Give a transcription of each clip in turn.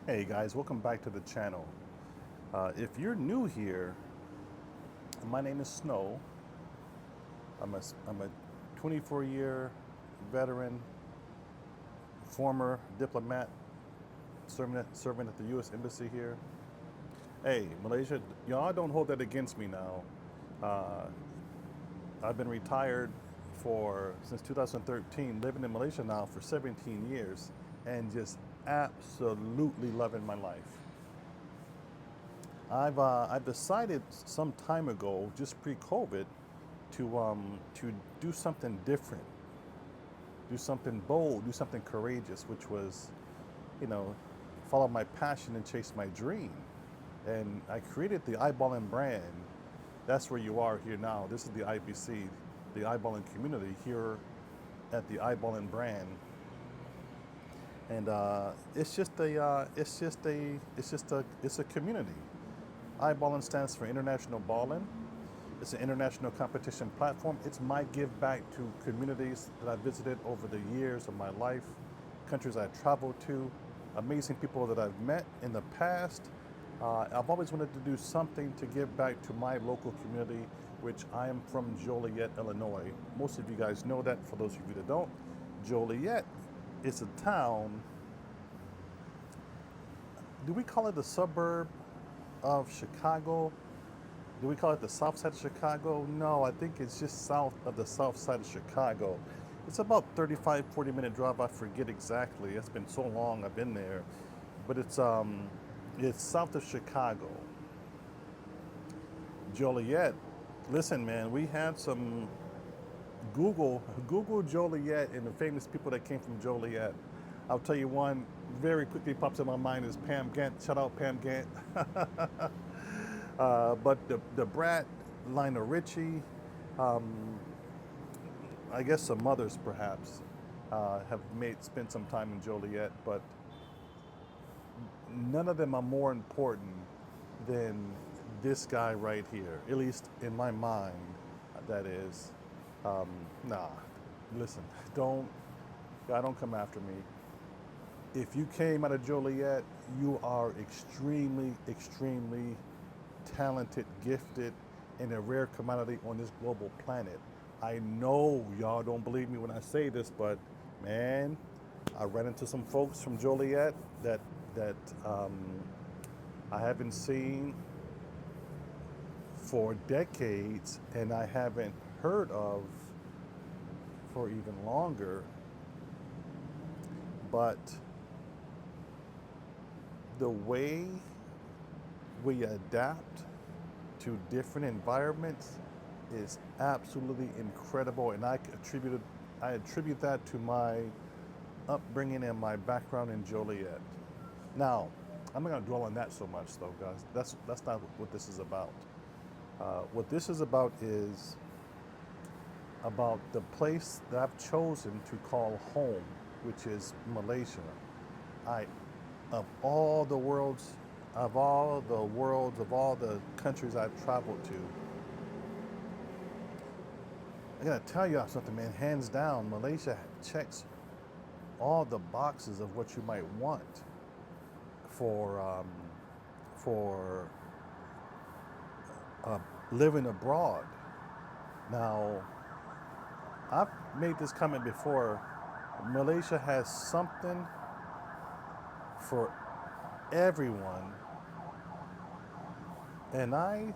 Hey guys, welcome back to the channel. If you're new here, my name is Snow. I'm a 24-year veteran, former diplomat serving at the U.S. Embassy here. Hey, Malaysia, y'all don't hold that against me now. Uh, I've been retired for since 2013, living in Malaysia now for 17 years, and just absolutely loving my life. I've decided some time ago, just pre-COVID, to do something different, do something bold, do something courageous, which was, you know, follow my passion and chase my dream. And I created the iBallin brand. That's where you are here now. This is the IBC, the iBallin community here at the iBallin brand. And it's a community. iBallin stands for International Ballin. It's an international competition platform. It's my give back to communities that I've visited over the years of my life, countries I've traveled to, amazing people that I've met in the past. I've always wanted to do something to give back to my local community, which I am from Joliet, Illinois. Most of you guys know that. For those of you that don't, Joliet is a town. Do we call it the suburb of Chicago? Do we call it the south side of Chicago? No, I think it's just south of the south side of Chicago. It's about 35, 40-minute drive. I forget exactly. It's been so long I've been there. But it's south of Chicago. Joliet. Listen, man, we had some Google Joliet and the famous people that came from Joliet. I'll tell you one very quickly pops in my mind is Pam Gant. Shout out Pam Gant. But the Brat, Lionel Richie, um, I guess some others perhaps have made spent some time in Joliet, but none of them are more important than this guy right here. At least in my mind, that is. Um, nah, listen, don't God, don't come after me. If you came out of Joliet, you are extremely, extremely talented, gifted, and a rare commodity on this global planet. I know y'all don't believe me when I say this, but man, I ran into some folks from Joliet that I haven't seen for decades, and I haven't heard of for even longer. But the way we adapt to different environments is absolutely incredible, and I attribute that to my upbringing and my background in Joliet. Now, I'm not going to dwell on that so much, though, guys. That's not what this is about. What this is about is about the place that I've chosen to call home, which is Malaysia. I, of all the worlds, of all the countries I've traveled to, I gotta tell you something, man. Hands down, Malaysia checks all the boxes of what you might want for for uh, living abroad. Now, I've made this comment before. Malaysia has something for everyone, and I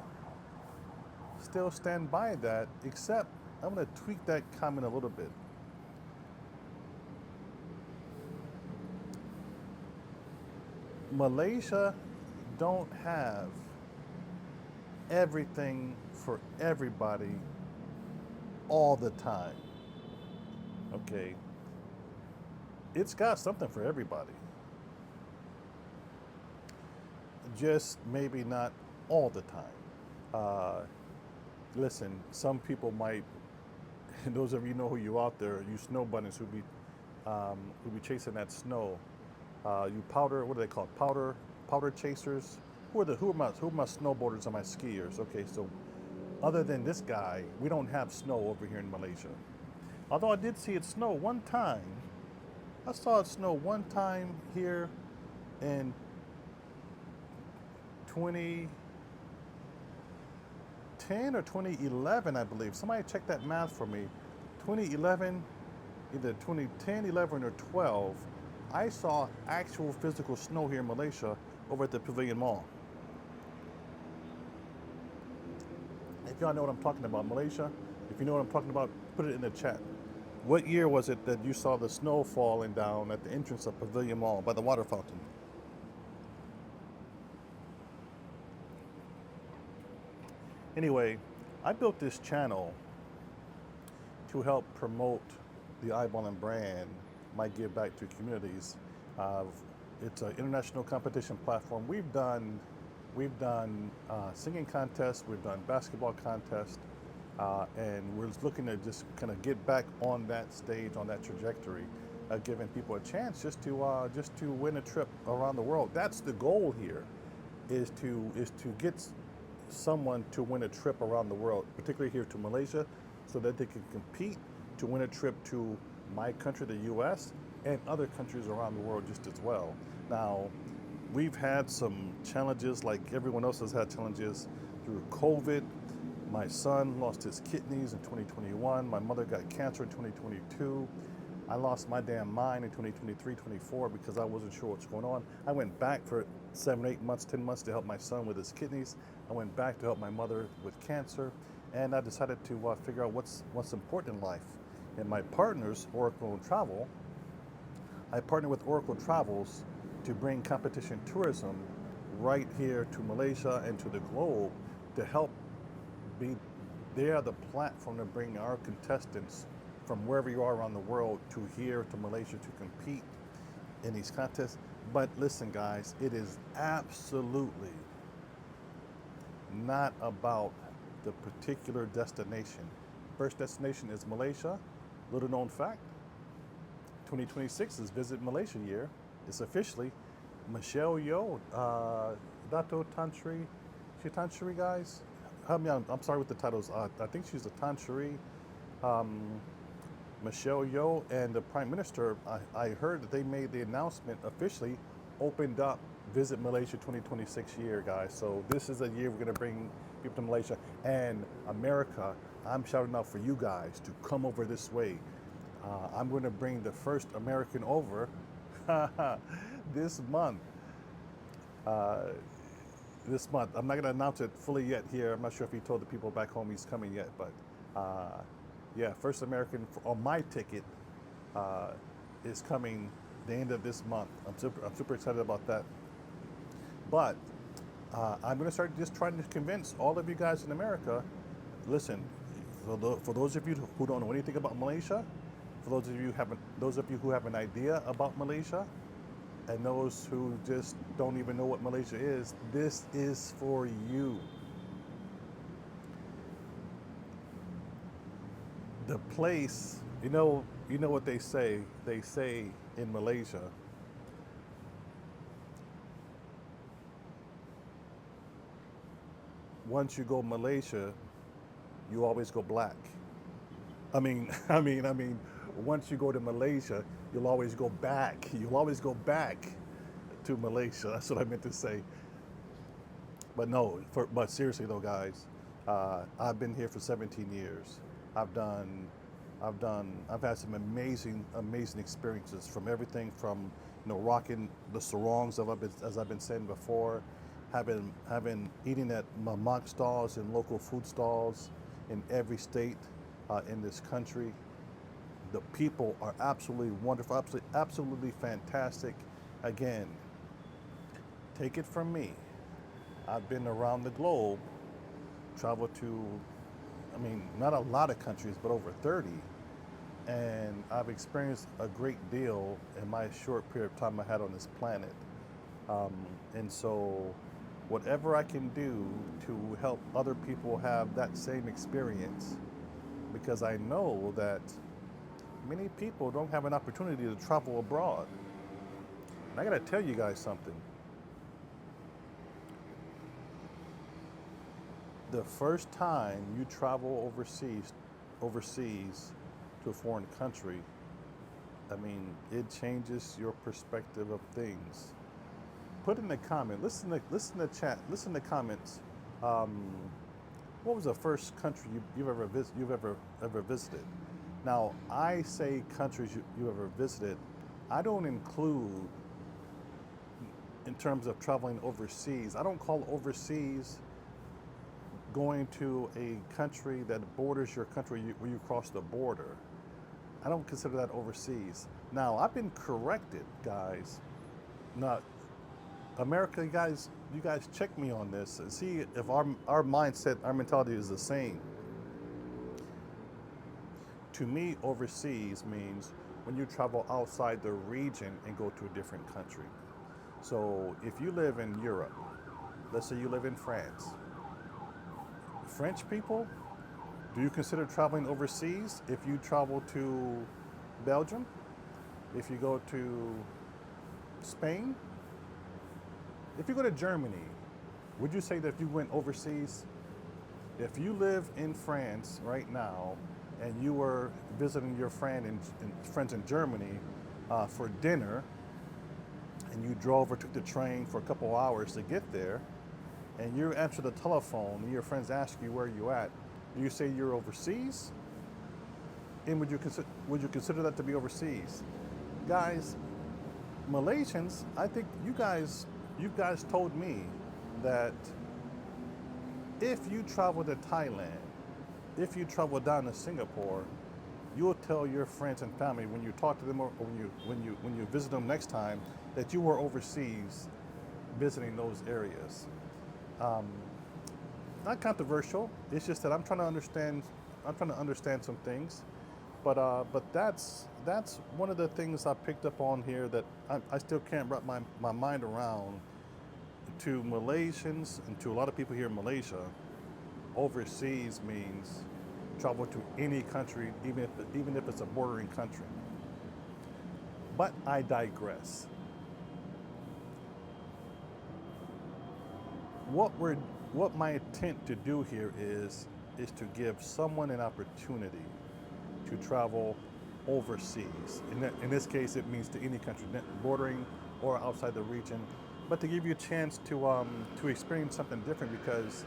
still stand by that. Except I'm going to tweak that comment a little bit. Malaysia don't have everything for everybody all the time. Okay, it's got something for everybody, just maybe not all the time. Uh, Listen, some people might, and those of you know who you out there, you snow bunnies who be chasing that snow. You powder, what do they call it? Powder chasers. Who are my snowboarders and my skiers? Okay, so other than this guy, we don't have snow over here in Malaysia. Although I did see it snow one time. I saw it snow one time here in 2010 or 2011, I believe. Somebody check that math for me. 2011, either 2010, 11, or 12, I saw actual physical snow here in Malaysia over at the Pavilion Mall. If y'all know what I'm talking about, Malaysia, if you know what I'm talking about, put it in the chat. What year was it that you saw the snow falling down at the entrance of Pavilion Mall by the water fountain? Anyway, I built this channel to help promote the iBallin brand, my give back to communities. It's an international competition platform. We've done singing contests, we've done basketball contests, and we're looking to just kind of get back on that stage, on that trajectory, giving people a chance just to win a trip around the world. That's the goal here, is to get someone to win a trip around the world, particularly here to Malaysia, so that they can compete to win a trip to my country, the U.S., and other countries around the world just as well. Now, we've had some challenges like everyone else has had challenges through COVID. My son lost his kidneys in 2021. My mother got cancer in 2022. I lost my damn mind in 2023, 24 because I wasn't sure what's going on. I went back for 7, 8 months, 10 months to help my son with his kidneys. I went back to help my mother with cancer, and I decided to figure out what's important in life. And my partners, Oracle Travel, I partnered with Oracle Travels to bring competition tourism right here to Malaysia and to the globe to help they are the platform to bring our contestants from wherever you are around the world to here to Malaysia to compete in these contests. But listen, guys, it is absolutely not about the particular destination. First destination is Malaysia. Little known fact, 2026 is Visit Malaysia year. It's officially Michelle Yeoh, Dato Tan Sri, she Tan Sri, guys. I'm sorry with the titles. I think she's a Tan Sri, Michelle Yeoh, and the Prime Minister. I heard that they made the announcement officially, opened up Visit Malaysia 2026 year, guys. So this is a year we're going to bring people to Malaysia and America. I'm shouting out for you guys to come over this way. I'm going to bring the first American over this month. This month. I'm not going to announce it fully yet here. I'm not sure if he told the people back home he's coming yet, but yeah, first American on my ticket is coming the end of this month. I'm super excited about that. But I'm going to start just trying to convince all of you guys in America. Listen, for those of you who don't know anything about Malaysia, for those of you who have an idea about Malaysia, and those who just don't even know what Malaysia is, this is for you. The place, you know what they say? They say in Malaysia, once you go Malaysia, you always go black. I mean, once you go to Malaysia, you'll always go back. You'll always go back to Malaysia. That's what I meant to say. But no, but seriously though, guys, I've been here for 17 years. I've had some amazing experiences, from everything from, rocking the sarongs, as I've been saying before, eating at mamak stalls and local food stalls in every state in this country. The people are absolutely wonderful, absolutely fantastic. Again, take it from me. I've been around the globe, traveled to, not a lot of countries, but over 30. And I've experienced a great deal in my short period of time I had on this planet. And so whatever I can do to help other people have that same experience, because I know that many people don't have an opportunity to travel abroad. And I gotta tell you guys something. The first time you travel overseas to a foreign country, it changes your perspective of things. put in the comment. Listen to chat. Listen to comments. Um, what was the first country you've ever visited? Now, I say countries you ever visited. I don't include in terms of traveling overseas. I don't call overseas going to a country that borders your country where you cross the border. I don't consider that overseas. Now, I've been corrected, guys. Now, America, you guys check me on this and see if our mindset, our mentality is the same. To me, overseas means when you travel outside the region and go to a different country. So if you live in Europe, let's say you live in France, French people, do you consider traveling overseas if you travel to Belgium? If you go to Spain? If you go to Germany, would you say that if you went overseas? If you live in France right now and you were visiting your friends in Germany for dinner, and you drove or took the train for a couple hours to get there, and you answer the telephone and your friends ask you where you at, do you say you're overseas? And would you consider that to be overseas? Guys, Malaysians, I think you guys told me that if you travel to Thailand, if you travel down to Singapore, you'll tell your friends and family when you talk to them or when you visit them next time that you were overseas visiting those areas. Um, Not controversial. It's just that I'm trying to understand. I'm trying to understand some things, but that's one of the things I picked up on here that I still can't wrap my mind around. To Malaysians and to a lot of people here in Malaysia, overseas means travel to any country, even if it's a bordering country. But I digress. What my intent to do here is to give someone an opportunity to travel overseas. In this case, it means to any country, bordering or outside the region, but to give you a chance to experience something different because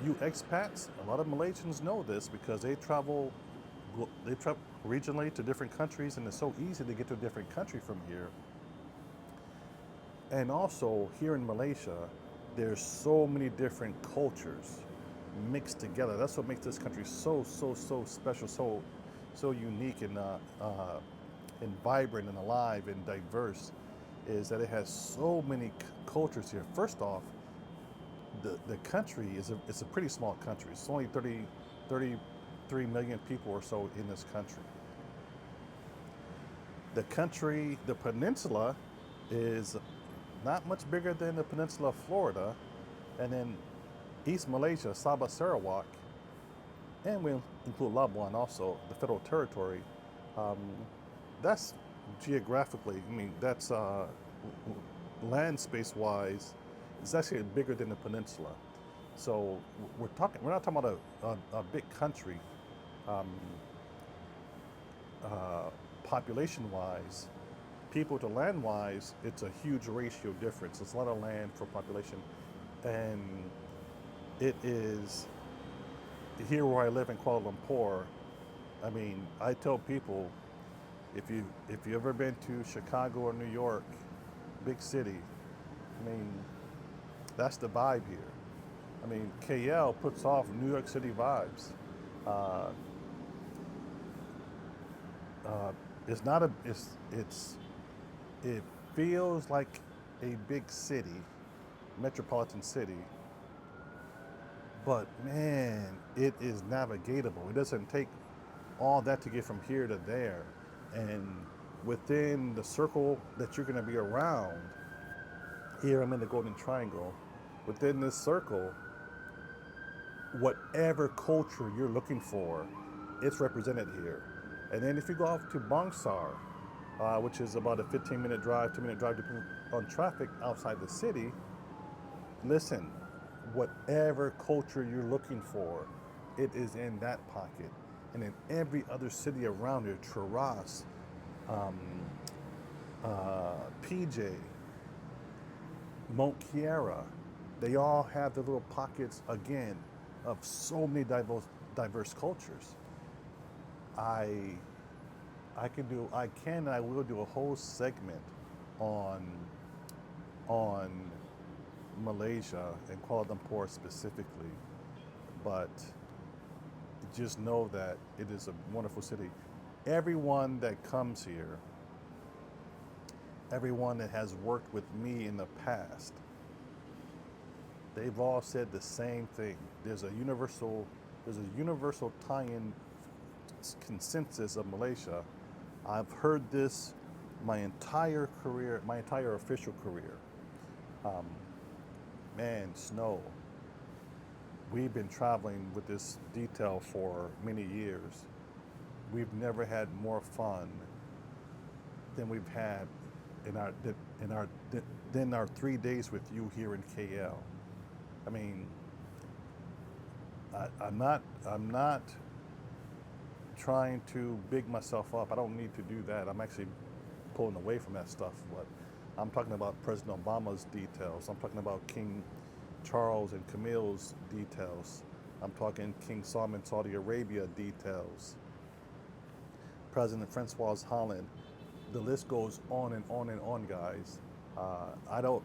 you expats, a lot of Malaysians know this because they travel regionally to different countries, and it's so easy to get to a different country from here. And also here in Malaysia, there's so many different cultures mixed together. That's what makes this country so special, so unique and vibrant and alive and diverse. Is that it has so many cultures here. First off, the country it's a pretty small country. It's only 33 million people or so in this country. The peninsula, is not much bigger than the peninsula of Florida, and then East Malaysia, Sabah, Sarawak, and we include Labuan also, the federal territory. Um, that's geographically, I mean, that's land space wise, it's actually bigger than the peninsula. So we're not talking about a big country, um, population wise. People to land wise, it's a huge ratio difference. It's a lot of land for population, and it is here where I live in Kuala Lumpur. I mean, I tell people if you ever been to Chicago or New York, big city, I mean, that's the vibe here. I mean, KL puts off New York City vibes. Uh, it's not a it's it feels like a big city, metropolitan city, but man, it is navigatable. It doesn't take all that to get from here to there. And within the circle that you're going to be around, here I'm in the Golden Triangle, within this circle, whatever culture you're looking for, it's represented here. And then if you go off to Bangsar, which is about a 15-minute drive, 2-minute drive depending on traffic outside the city, listen, whatever culture you're looking for, it is in that pocket. And in every other city around here, Taras, PJ, Mount Kiara. They all have their little pockets again of so many diverse cultures. I I can and I will do a whole segment on on Malaysia and Kuala Lumpur specifically, but just know that it is a wonderful city. Everyone that comes here, everyone that has worked with me in the past, they've all said the same thing. There's a universal tie-in consensus of Malaysia. I've heard this my entire career, my entire official career. Um, Man, Snow, we've been traveling with this detail for many years. We've never had more fun than we've had in in our than our 3 days with you here in KL. I mean, I'm not trying to big myself up. I don't need to do that. I'm actually pulling away from that stuff. But I'm talking about President Obama's details. I'm talking about King Charles and Camille's details. I'm talking King Salman, Saudi Arabia details. President Francois Holland. The list goes on and on and on, guys. I don't.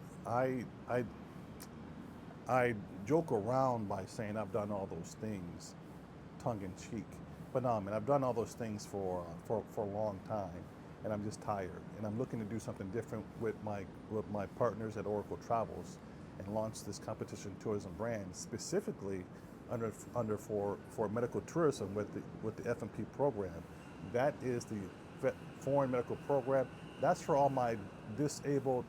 I joke around by saying I've done all those things, tongue in cheek. But no, man, I've done all those things for a long time, and I'm just tired. And I'm looking to do something different with my partners at Oracle Travels, and launch this competition tourism brand specifically for medical tourism with the F&P program. That is the foreign medical program. That's for all my disabled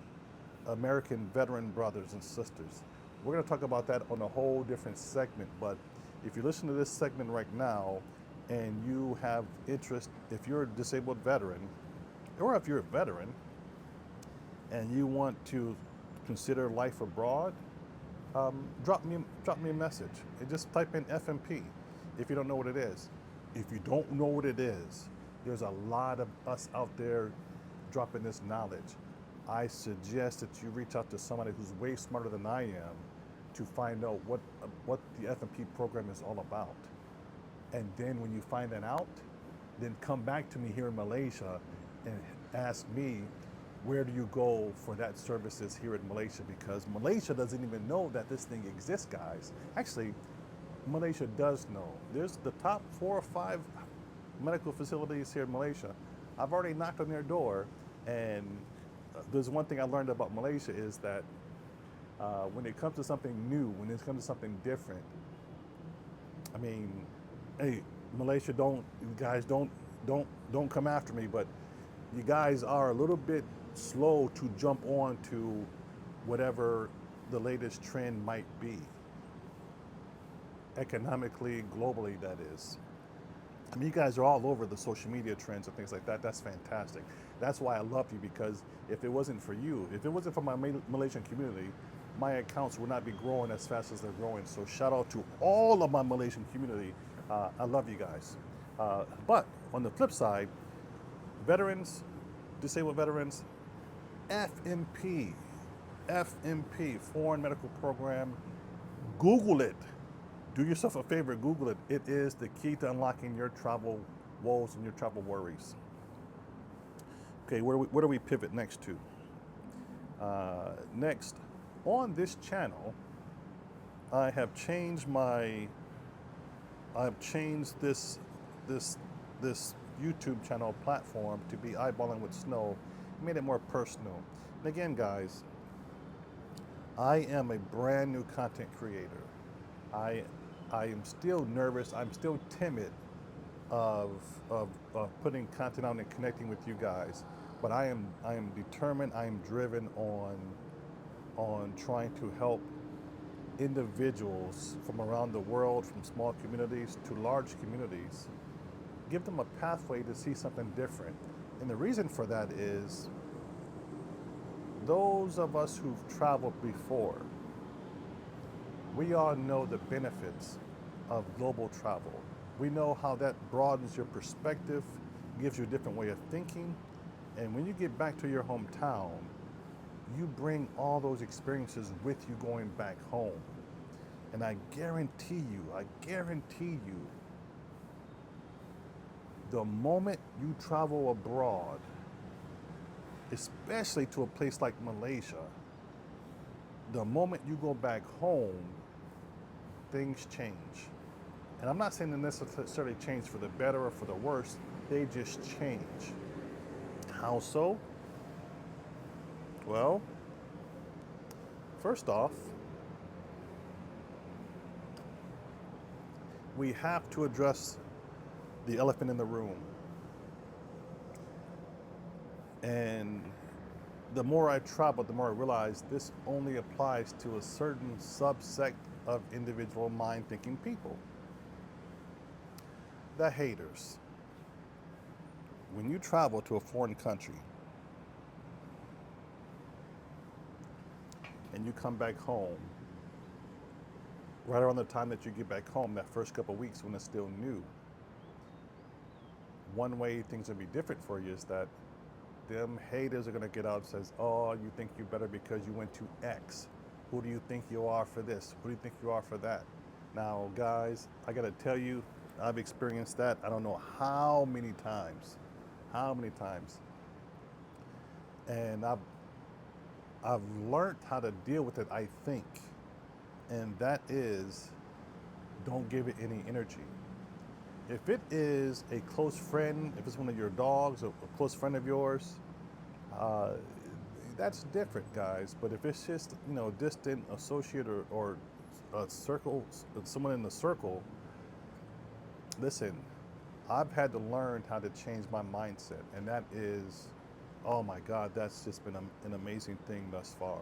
American veteran brothers and sisters. We're going to talk about that on a whole different segment, but if you listen to this segment right now and you have interest, if you're a disabled veteran, or if you're a veteran and you want to consider life abroad, drop me a message and just type in FMP if you don't know what it is. If you don't know what it is, there's a lot of us out there dropping this knowledge. I suggest that you reach out to somebody who's way smarter than I am to find out what the F&P program is all about. And then when you find that out, then come back to me here in Malaysia and ask me, where do you go for that services here in Malaysia? Because Malaysia doesn't even know that this thing exists, guys. Actually, Malaysia does know. There's the top 4 or 5 medical facilities here in Malaysia. I've already knocked on their door, and there's one thing I learned about Malaysia is that when it comes to something new, when it comes to something different, I mean, hey, Malaysia, don't come after me, but you guys are a little bit slow to jump on to whatever the latest trend might be, economically, globally, that is. I mean, you guys are all over the social media trends and things like that. That's fantastic. That's why I love you, because if it wasn't for you, if it wasn't for my Malaysian community, my accounts would not be growing as fast as they're growing. So shout out to all of my Malaysian community. I love you guys. But on the flip side, veterans, disabled veterans, FMP, Foreign Medical Program, Google it. Do yourself a favor, Google it. It is the key to unlocking your travel woes and your travel worries. Okay, where do we pivot next to? Next, on this channel, I have changed this YouTube channel platform to be iBallin with Snow. Made it more personal. And again, guys, I am a brand new content creator. I am still nervous. I'm still timid of putting content out and connecting with you guys. But I am determined. I am driven on trying to help individuals from around the world, from small communities to large communities, give them a pathway to see something different. And the reason for that is those of us who've traveled before, we all know the benefits of global travel. We know how that broadens your perspective, gives you a different way of thinking. And when you get back to your hometown, you bring all those experiences with you going back home. And I guarantee you, the moment you travel abroad, especially to a place like Malaysia, the moment you go back home, things change. And I'm not saying they necessarily change for the better or for the worse, they just change. How so? Well, first off, we have to address the elephant in the room. And the more I travel, the more I realize this only applies to a certain subsect of individual mind thinking people. The haters. When you travel to a foreign country and you come back home, right around the time that you get back home, that first couple of weeks when it's still new, one way things will be different for you is that them haters are going to get out and says, oh, you think you're better because you went to X. Who do you think you are for this? Who do you think you are for that? Now, guys, I got to tell you, I've experienced that. I don't know how many times. And I've learned how to deal with it, I think. And that is, don't give it any energy. If it is a close friend, if it's one of your dogs, or a close friend of yours, that's different, guys. But if it's just, distant associate or a circle, someone in the circle, listen, I've had to learn how to change my mindset. And that is, oh my God, that's just been an amazing thing thus far.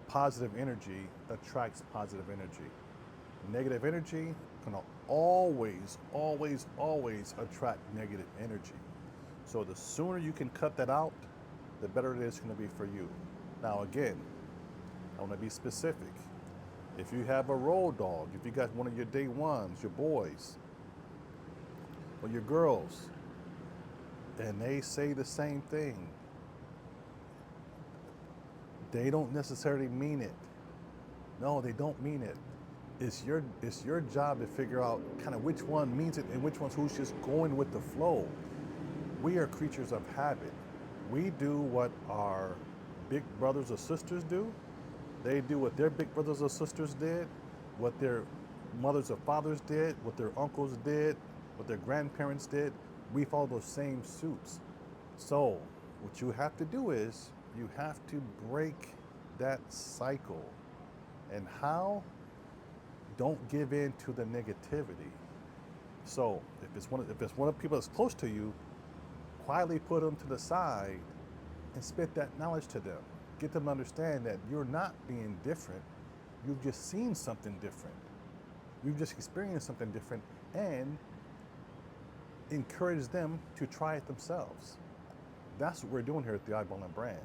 Positive energy attracts positive energy. Negative energy gonna always attract negative energy. So the sooner you can cut that out, the better it is gonna be for you. Now again, I wanna be specific. If you have a road dog, if you got one of your day ones, your boys, or your girls, and they say the same thing, they don't necessarily mean it. No, they don't mean it. It's your job to figure out kind of which one means it and which one's who's just going with the flow. We are creatures of habit. We do what our big brothers or sisters do. They do what their big brothers or sisters did, what their mothers or fathers did, what their uncles did, what their grandparents did. We follow those same suits. So what you have to do is you have to break that cycle. And how? Don't give in to the negativity. So if it's one of the people that's close to you, quietly put them to the side and spit that knowledge to them. Get them to understand that you're not being different. You've just seen something different. You've just experienced something different, and encourage them to try it themselves. That's what we're doing here at the iBallin brand.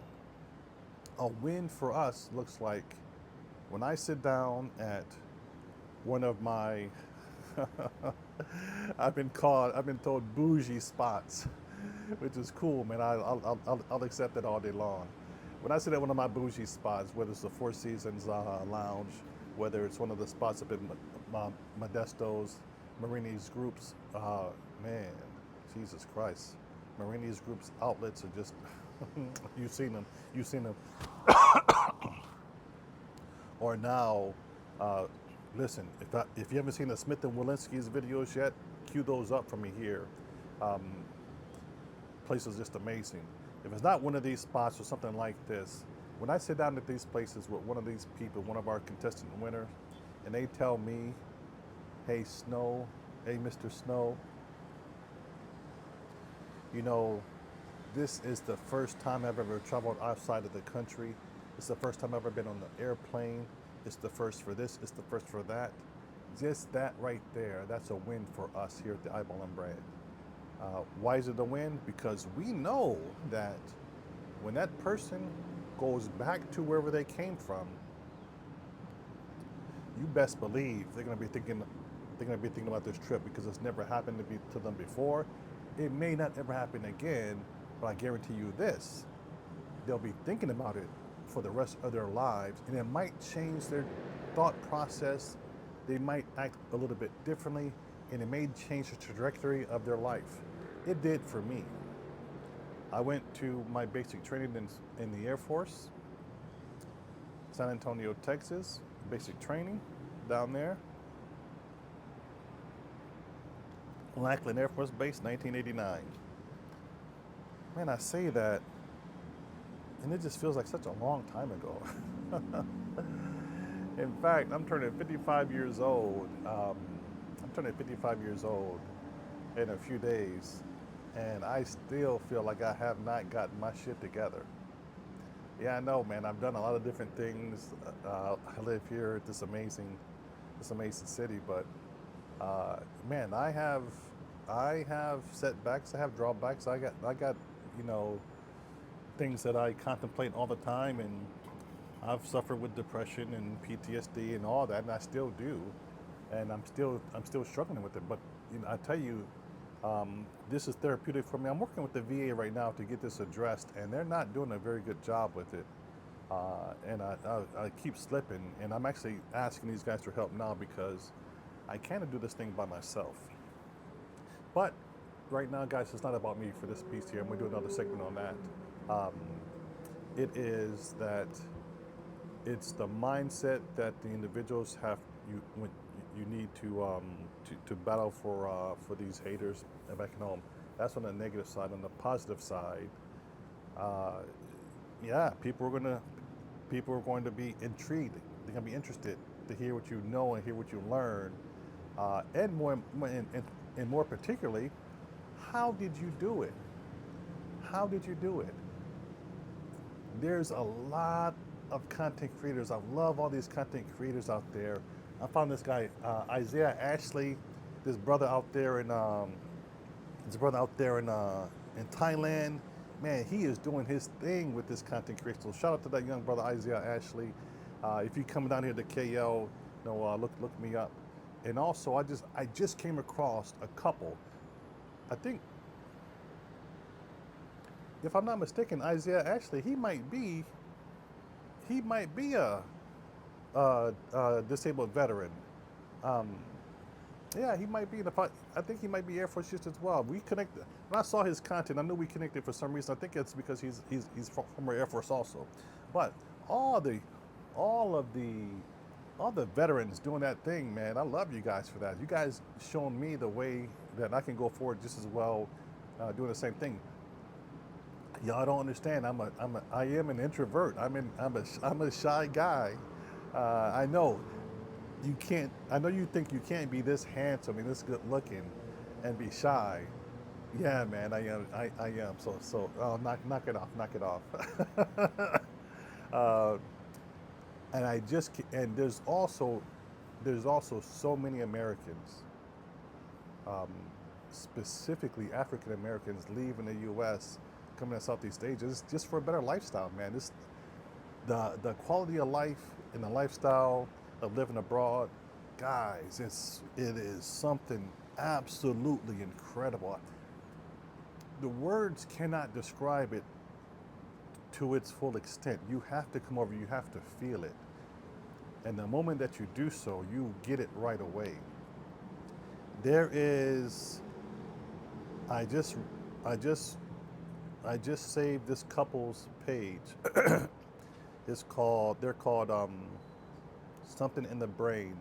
A win for us looks like when I sit down at one of my, I've been told bougie spots, which is cool, man. I'll accept it all day long. When I sit at one of my bougie spots, whether it's the Four Seasons Lounge, whether it's one of the spots up in Modesto's, Marini's Group's, man, Jesus Christ. Marini's Group's outlets are just, you've seen them. Or now, listen, if you haven't seen the Smith and Walensky's videos yet, cue those up for me here. Place is just amazing. If it's not one of these spots or something like this, when I sit down at these places with one of these people, one of our contestant winners, and they tell me, hey Snow, hey Mr. Snow, this is the first time I've ever traveled outside of the country. It's the first time I've ever been on the airplane. It's the first for this, it's the first for that. Just that right there, that's a win for us here at the iBallin brand. Why is it a win? Because we know that when that person goes back to wherever they came from, you best believe they're gonna be thinking about this trip, because it's never happened to them before. It may not ever happen again, but I guarantee you this, they'll be thinking about it for the rest of their lives, and it might change their thought process. They might act a little bit differently, and it may change the trajectory of their life. It did for me. I went to my basic training in the Air Force, San Antonio, Texas, basic training down there. Lackland Air Force Base, 1989. Man, I say that, and it just feels like such a long time ago. In fact, I'm turning 55 years old. I'm turning 55 years old in a few days, and I still feel like I have not gotten my shit together. Yeah, I know, man. I've done a lot of different things. I live here at this amazing city, but man, I have setbacks. I have drawbacks. I got, you know, things that I contemplate all the time, and I've suffered with depression and PTSD and all that, and I still do, and I'm still struggling with it. But you know, I tell you, this is therapeutic for me. I'm working with the VA right now to get this addressed, and they're not doing a very good job with it. And I keep slipping, and I'm actually asking these guys for help now because I can't do this thing by myself. But right now, guys, it's not about me for this piece here. I'm going to do another segment on that. Um, it is that it's the mindset that the individuals have. You need to battle for these haters back at home. That's on the negative side. On the positive side, uh, yeah, people are going to be intrigued. They're going to be interested to hear what you know and hear what you learn, and and more particularly, how did you do it? How did you do it? There's a lot of content creators. I love all these content creators out there. I found this guy, Isaiah Ashley, this brother out there in Thailand. Man, he is doing his thing with this content creation. So shout out to that young brother Isaiah Ashley. If you come down here to KL, look me up. And also, I just came across a couple. I think, if I'm not mistaken, Isaiah Ashley, he might be a disabled veteran. Um, yeah, he might be. I think he might be Air Force just as well. We connected. When I saw his content, I knew we connected for some reason. I think it's because he's from our Air Force also. But all the all of the all the veterans doing that thing, man. I love you guys for that. You guys shown me the way that I can go forward just as well, doing the same thing. Y'all don't understand. I am an introvert. I'm a shy guy. I know you can't. I know you think you can't be this handsome and this good looking, and be shy. Yeah, man, I am. I am. Knock it off. Knock it off. uh, and there's also so many Americans, um, specifically African Americans, leaving the U.S., coming to Southeast Asia just for a better lifestyle, man. The quality of life and the lifestyle of living abroad, guys, it is something absolutely incredible. The words cannot describe it to its full extent. You have to come over, you have to feel it. And the moment that you do so, you get it right away. There is I just I just I just saved this couple's page. They're called something in the brain.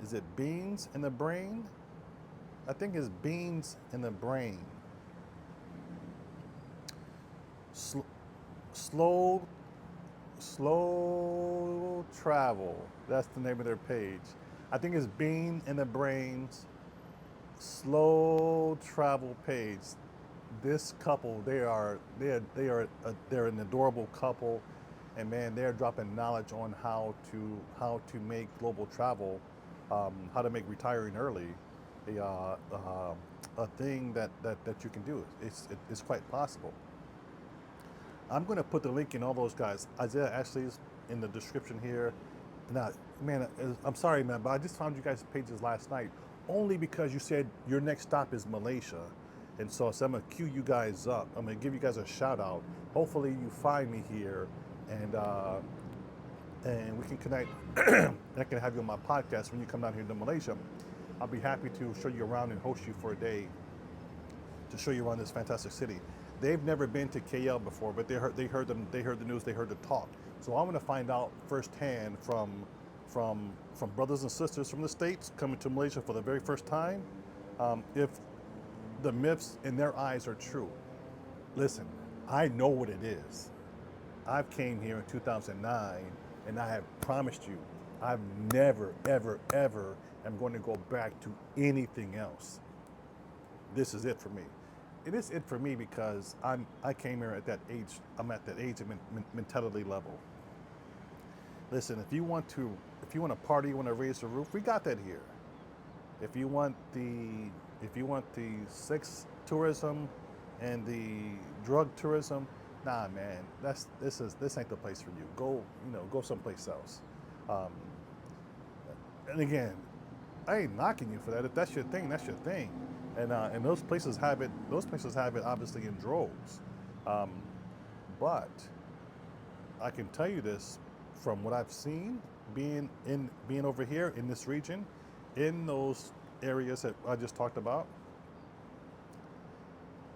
Is it beans in the brain? I think it's beans in the brain. Sl- slow slow travel. That's the name of their page. I think it's Bean in the Brains slow travel page. This couple, they're an adorable couple, and man, they're dropping knowledge on how to make global travel, how to make retiring early a thing that you can do. It's quite possible. I'm going to put the link in all those guys. Isaiah Ashley's in the description here. Now, man, I'm sorry, man, but I just found you guys' pages last night only because you said your next stop is Malaysia. And so I'm going to cue you guys up. I'm going to give you guys a shout out. Hopefully you find me here, and and we can connect. I can have you on my podcast when you come down here to Malaysia. I'll be happy to show you around and host you for a day to show you around this fantastic city. They've never been to KL before, but they heard the news, they heard the talk. So I want to find out firsthand from brothers and sisters from the States coming to Malaysia for the very first time, if the myths in their eyes are true. Listen, I know what it is. I've came here in 2009, and I have promised you, I've never, ever, ever am going to go back to anything else. This is it for me. It is it for me because I came here at that age. I'm at that age of mentality level. Listen, if you want to party, you want to raise the roof, we got that here. If you want the sex tourism and the drug tourism, nah, man, this ain't the place for you. Go someplace else. And again, I ain't knocking you for that. If that's your thing, that's your thing. And those places have it. Those places have it obviously in droves. But I can tell you this from what I've seen, being over here in this region, in those areas that I just talked about.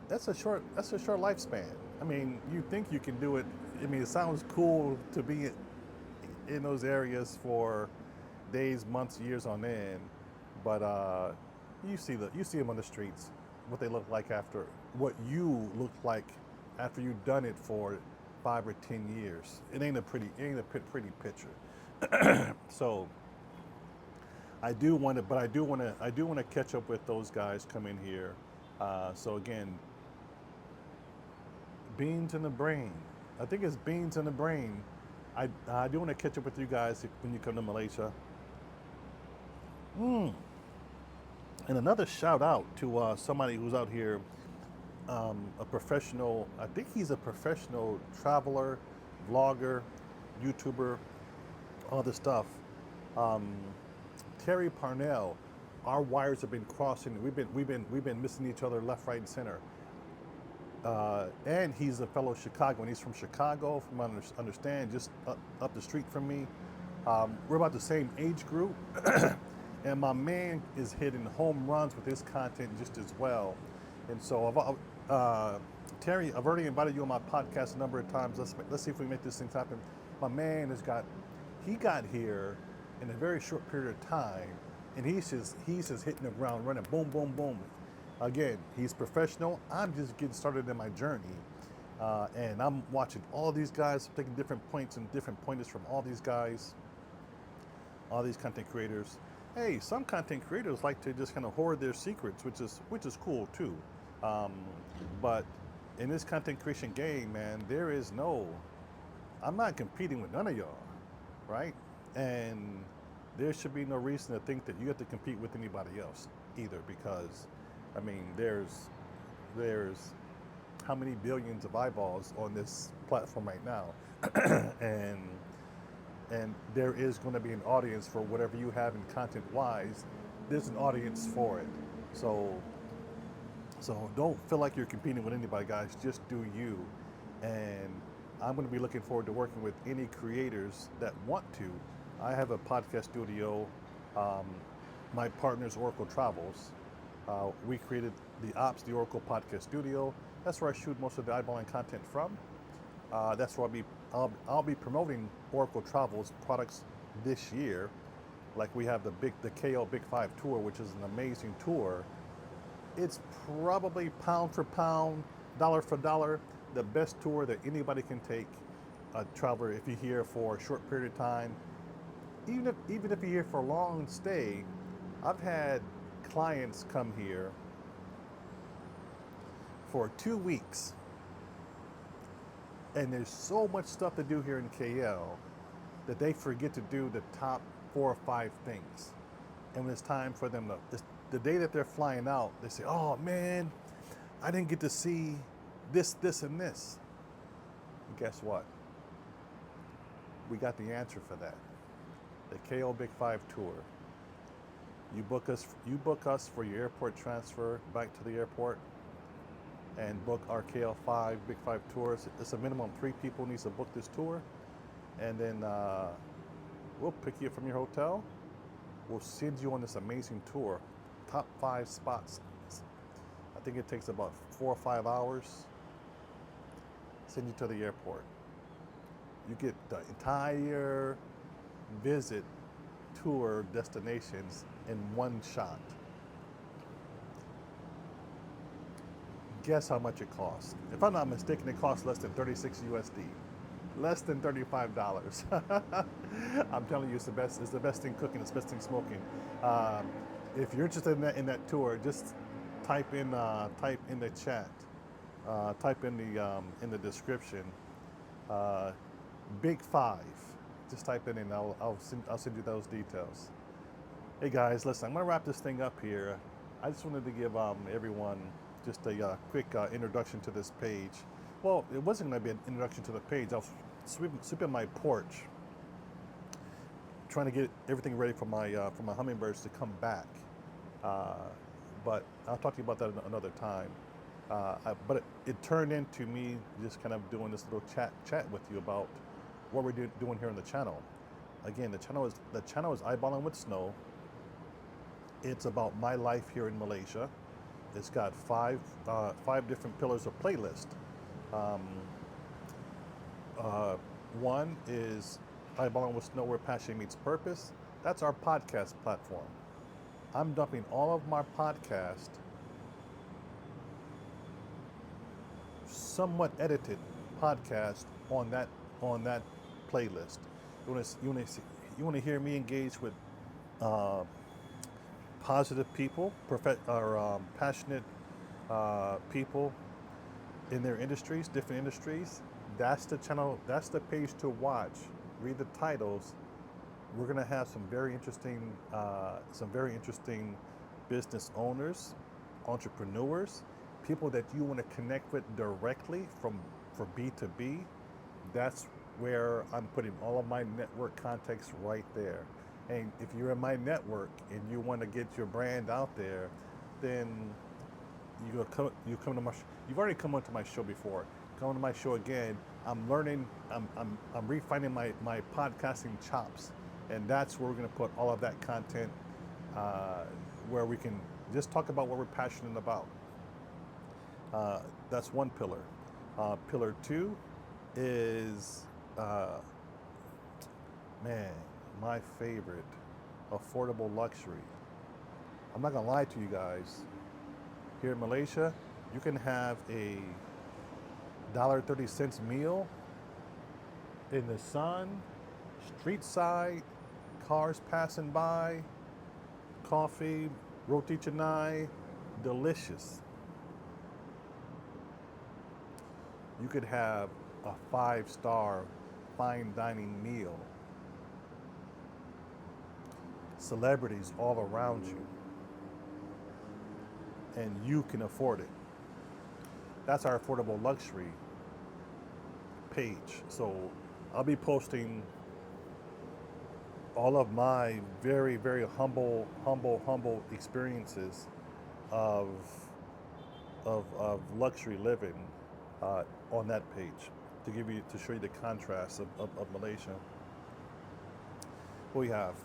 That's a short lifespan. I mean, you think you can do it. I mean, it sounds cool to be in those areas for days, months, years on end, but you see them on the streets, what they look like after, what you look like after you've done it for 5 or 10 years. It ain't a pretty picture. So I do want to catch up with those guys coming here. So again, beans in the brain. I think it's beans in the brain. I do want to catch up with you guys when you come to Malaysia. And another shout out to somebody who's out here, a professional. I think he's a professional traveler, vlogger, YouTuber, all this stuff. Terry Parnell. Our wires have been crossing. We've been missing each other left, right, and center. And he's a fellow Chicagoan. He's from Chicago, from what I understand, just up the street from me. We're about the same age group. And my man is hitting home runs with his content just as well. And so, Terry, I've already invited you on my podcast a number of times. Let's see if we make this thing happen. My man he got here in a very short period of time, and he's just hitting the ground running, boom, boom, boom. Again, he's professional. I'm just getting started in my journey, and I'm watching all these guys, taking different points and different pointers from all these guys, all these content creators. Hey, some content creators like to just kind of hoard their secrets, which is cool too. But in this content creation game, man, I'm not competing with none of y'all, right? And there should be no reason to think that you have to compete with anybody else either, because, I mean, there's how many billions of eyeballs on this platform right now, and there is going to be an audience for whatever you have in content-wise. There's an audience for it. So don't feel like you're competing with anybody, guys. Just do you. And I'm going to be looking forward to working with any creators that want to. I have a podcast studio. My partner's Oracle Travels. We created the Oracle Podcast Studio. That's where I shoot most of the iBallin content from. That's where I'll be promoting Oracle Travels products this year. Like we have the KL Big 5 tour, which is an amazing tour. It's probably pound for pound, dollar for dollar, the best tour that anybody can take a traveler if you're here for a short period of time. Even if you're here for a long stay, I've had clients come here for 2 weeks. And there's so much stuff to do here in KL that they forget to do the top 4 or 5 things. And when it's time for them the day that they're flying out, they say, oh man, I didn't get to see this, this, and this. And guess what? We got the answer for that. The KL Big 5 tour. You book us for your airport transfer back to the airport and book our KL5 Big 5 tours. It's a minimum 3 people needs to book this tour, and then we'll pick you up from your hotel. We'll send you on this amazing tour, top 5 spots. I think it takes about 4 or 5 hours. Send you to the airport. You get the entire visit tour destinations in one shot. Guess how much it costs? If I'm not mistaken, it costs less than 36 USD. Less than $35. I'm telling you, it's the best. It's the best thing cooking. It's the best thing smoking. If you're interested in that tour, just type in the chat. Type in the description. Big 5. Just type it in. I'll send you those details. Hey guys, listen. I'm gonna wrap this thing up here. I just wanted to give everyone just a quick introduction to this page. Well, it wasn't going to be an introduction to the page. I was sweeping my porch, trying to get everything ready for my hummingbirds to come back. But I'll talk to you about that another time. But it turned into me just kind of doing this little chat with you about what we're doing here on the channel. Again, the channel is iBallin with Snow. It's about my life here in Malaysia. It's got five different pillars of playlist. One is iBallin with Snow, where passion meets purpose. That's our podcast platform. I'm dumping all of my podcast, somewhat edited podcast on that playlist. You want to hear me engage with positive people, passionate people in their industries, different industries. That's the channel. That's the page to watch. Read the titles. We're gonna have some very interesting business owners, entrepreneurs, people that you want to connect with directly for B2B. That's where I'm putting all of my network contacts right there. And if you're in my network and you want to get your brand out there, then you come to my. You've already come onto my show before. Come to my show again. I'm learning. I'm refining my podcasting chops, and that's where we're going to put all of that content, where we can just talk about what we're passionate about. That's one pillar. Pillar 2 is, my favorite, affordable luxury. I'm not gonna lie to you guys. Here in Malaysia, you can have a $1.30 meal in the sun, street side, cars passing by, coffee, roti canai, delicious. You could have a 5-star fine dining meal. Celebrities all around you, and you can afford it. That's our affordable luxury page. So I'll be posting all of my very, very humble experiences of luxury living on that page to show you the contrast of Malaysia. We have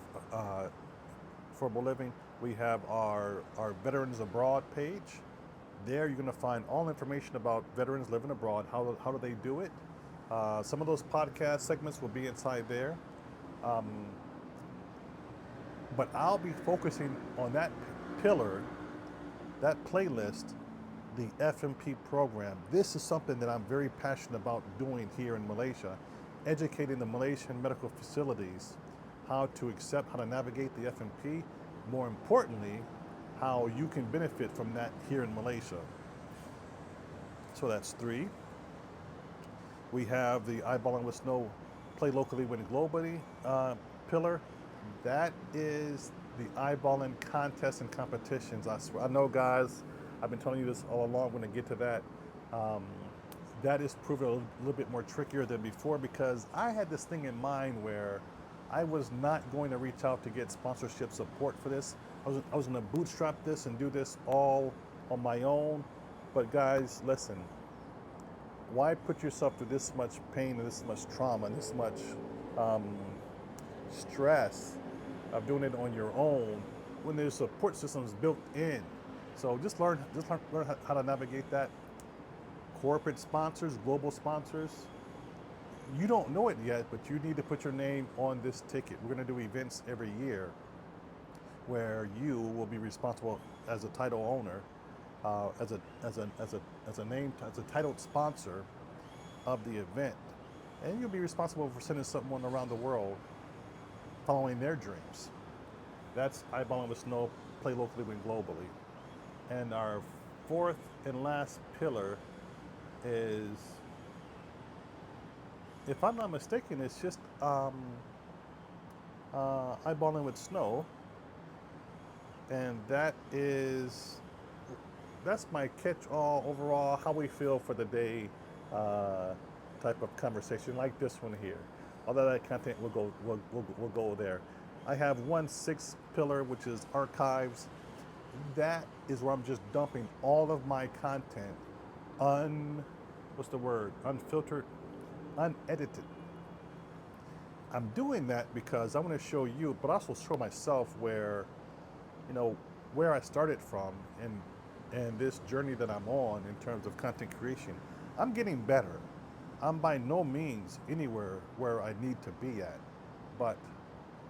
affordable living. We have our Veterans Abroad page. There you're going to find all information about veterans living abroad. How do they do it? Some of those podcast segments will be inside there. But I'll be focusing on that pillar, that playlist, the FMP program. This is something that I'm very passionate about doing here in Malaysia, educating the Malaysian medical facilities how to accept, how to navigate the FMP. More importantly, how you can benefit from that here in Malaysia. So that's 3. We have the iBallin with Snow, play locally, win globally pillar. That is the iBallin contests and competitions. I know, guys, I've been telling you this all along. When I get to that, that is proving a little bit more trickier than before, because I had this thing in mind where I was not going to reach out to get sponsorship support for this. I was going to bootstrap this and do this all on my own. But guys, listen, why put yourself through this much pain and this much trauma and this much um, stress of doing it on your own when there's support systems built in? So just learn how to navigate that. Corporate sponsors, global sponsors, you don't know it yet, but you need to put your name on this ticket. We're going to do events every year where you will be responsible as a title owner, as a titled sponsor of the event, and you'll be responsible for sending someone around the world following their dreams. That's iBallin with Snow, play locally, win globally. And our fourth and last pillar is, if I'm not mistaken, it's just iBallin with Snow, and that's my catch-all overall how we feel for the day type of conversation, like this one here. All that content will go there. I have one sixth pillar, which is archives. That is where I'm just dumping all of my content, unfiltered, unedited. I'm doing that because I want to show you, but also show myself where I started from, and this journey that I'm on in terms of content creation. I'm getting better. I'm by no means anywhere where I need to be at, but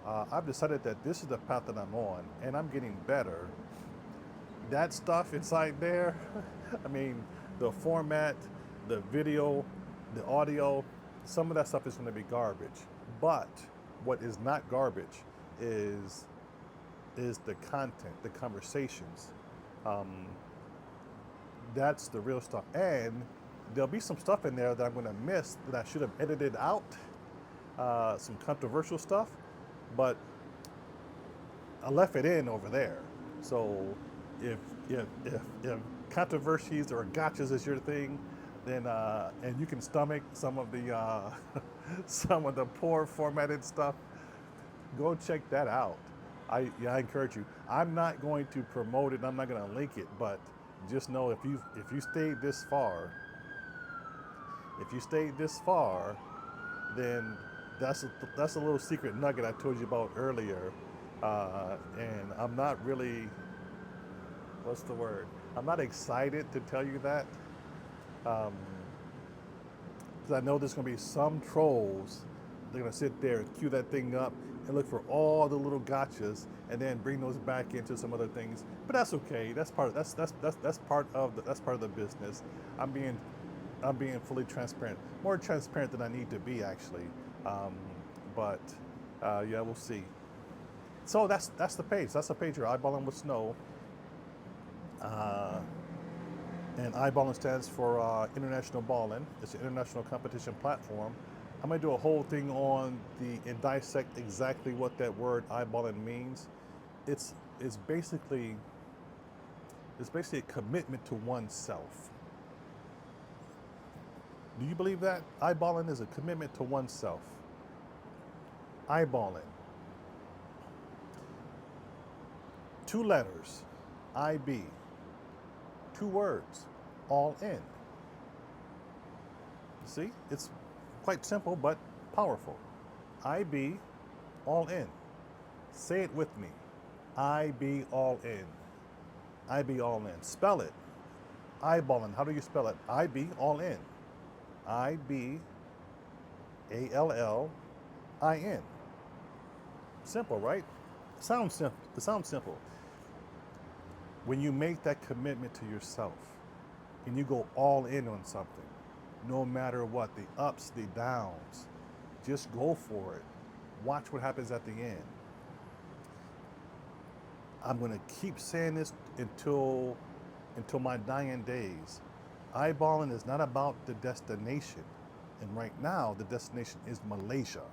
I've decided that this is the path that I'm on, and I'm getting better. That stuff inside there, I mean, the format, the video, the audio, some of that stuff is going to be garbage. But what is not garbage is the content, the conversations. That's the real stuff. And there'll be some stuff in there that I'm going to miss that I should have edited out, some controversial stuff, but I left it in over there. So if if controversies or gotchas is your thing, then and you can stomach some of the some of the poor formatted stuff, go check that out. I encourage you. I'm not going to promote it. I'm not going to link it, but just know if you stayed this far, then that's a little secret nugget I told you about earlier, and I'm not really, what's the word? I'm not excited to tell you that, because I know there's going to be some trolls. They're going to sit there and queue that thing up and look for all the little gotchas and then bring those back into some other things. But that's okay. That's part of the business. I'm being fully transparent, more transparent than I need to be actually. But yeah, we'll see. So that's the page. That's the page here. iBallin with Snow. And iBallin stands for International Ballin. It's an international competition platform. I'm going to do a whole thing on and dissect exactly what that word iBallin means. It's basically a commitment to oneself. Do you believe that? iBallin is a commitment to oneself. iBallin. 2 letters. IB. 2 words. All in. See? It's quite simple but powerful. IB, all in. Say it with me. IB, all in. IB, all in. Spell it. iBallin. How do you spell it? IB, all in. IBALLIN. Simple, right? It sounds simple. When you make that commitment to yourself and you go all in on something, no matter what, the ups, the downs, just go for it. Watch what happens at the end. I'm going to keep saying this until my dying days. iBallin is not about the destination. And right now, the destination is Malaysia.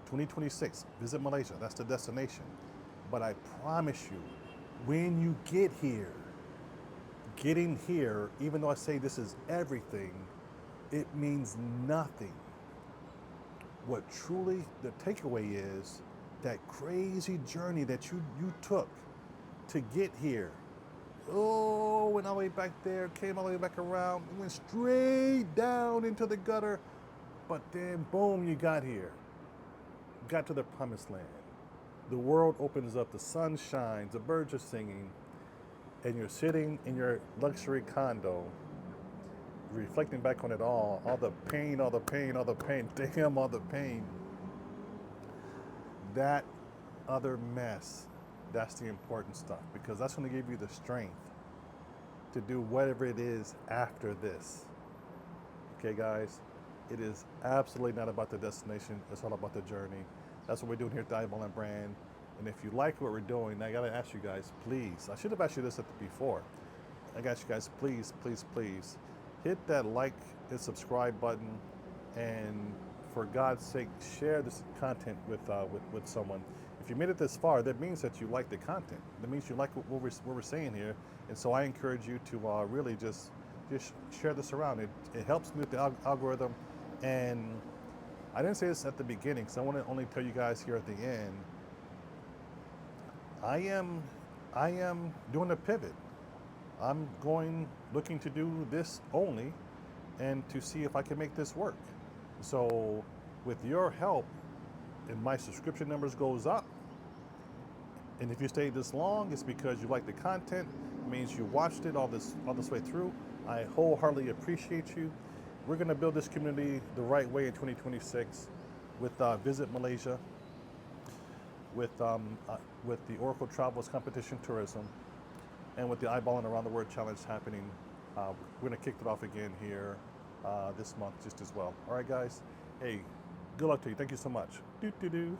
2026, visit Malaysia. That's the destination. But I promise you, when you get here, getting here, even though I say this is everything, it means nothing. What truly the takeaway is, that crazy journey that you took to get here. Oh, went all the way back there, came all the way back around, went straight down into the gutter. But then, boom, you got here. Got to the promised land. The world opens up, the sun shines, the birds are singing, and you're sitting in your luxury condo, reflecting back on it all the pain, all the pain, all the pain, damn, all the pain. That other mess, that's the important stuff, because that's going to give you the strength to do whatever it is after this. Okay, guys, it is absolutely not about the destination. It's all about the journey. That's what we're doing here at the iBallin brand. And if you like what we're doing, I gotta ask you guys, please. I should have asked you this before. I got you guys, please, please, please, hit that like and subscribe button, and for God's sake, share this content with someone. If you made it this far, that means that you like the content. That means you like what we're saying here. And so I encourage you to really just share this around. It helps me with the algorithm. And I didn't say this at the beginning, so I want to only tell you guys here at the end. I am doing a pivot. I'm looking to do this only, and to see if I can make this work. So with your help, and my subscription numbers goes up, and if you stayed this long, it's because you like the content. It means you watched it all this way through. I wholeheartedly appreciate you. We're going to build this community the right way in 2026 with Visit Malaysia, with the Oracle Travels Competition Tourism, and with the iBallin Around the World Challenge happening. We're going to kick it off again here this month just as well. All right, guys. Hey, good luck to you. Thank you so much. Doo doo doo.